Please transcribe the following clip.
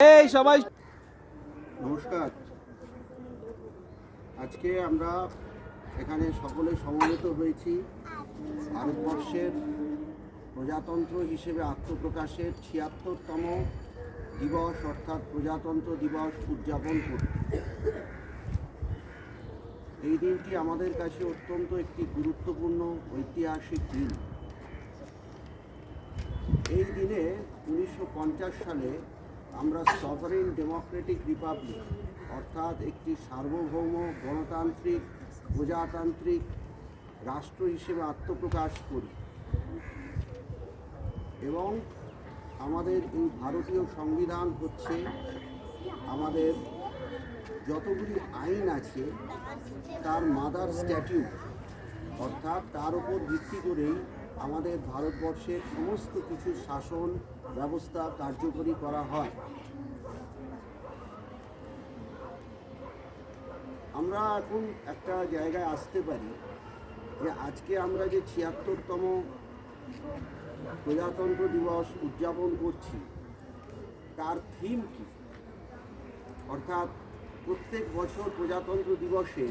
এই সবাই নমস্কার। আজকে আমরা এখানে সকলে সমবেত হয়েছি ভারতবর্ষের প্রজাতন্ত্র হিসেবে আত্মপ্রকাশের ৭৬তম দিবস অর্থাৎ প্রজাতন্ত্র দিবস উদযাপন করতে। এই দিনটি আমাদের কাছে অত্যন্ত একটি গুরুত্বপূর্ণ ঐতিহাসিক দিন। এই দিনে ১৯৫০ সালে আমরা সভারেন ডেমোক্রেটিক রিপাবলিক অর্থাৎ একটি সার্বভৌম গণতান্ত্রিক প্রজাতান্ত্রিক রাষ্ট্র হিসেবে আত্মপ্রকাশ করি এবং আমাদের এই ভারতীয় সংবিধান হচ্ছে আমাদের যতগুলি আইন আছে তার মাদার স্ট্যাটিউট, অর্থাৎ তার উপর ভিত্তি করেই আমাদের ভারতবর্ষের সমস্ত কিছু শাসন ব্যবস্থা কার্যকরী করা হয়। আমরা এখন একটা জায়গায় আসতে পারি যে আজকে আমরা যে ৭৬তম প্রজাতন্ত্র দিবস উদযাপন করছি তার থিম কী। অর্থাৎ প্রত্যেক বছর প্রজাতন্ত্র দিবসে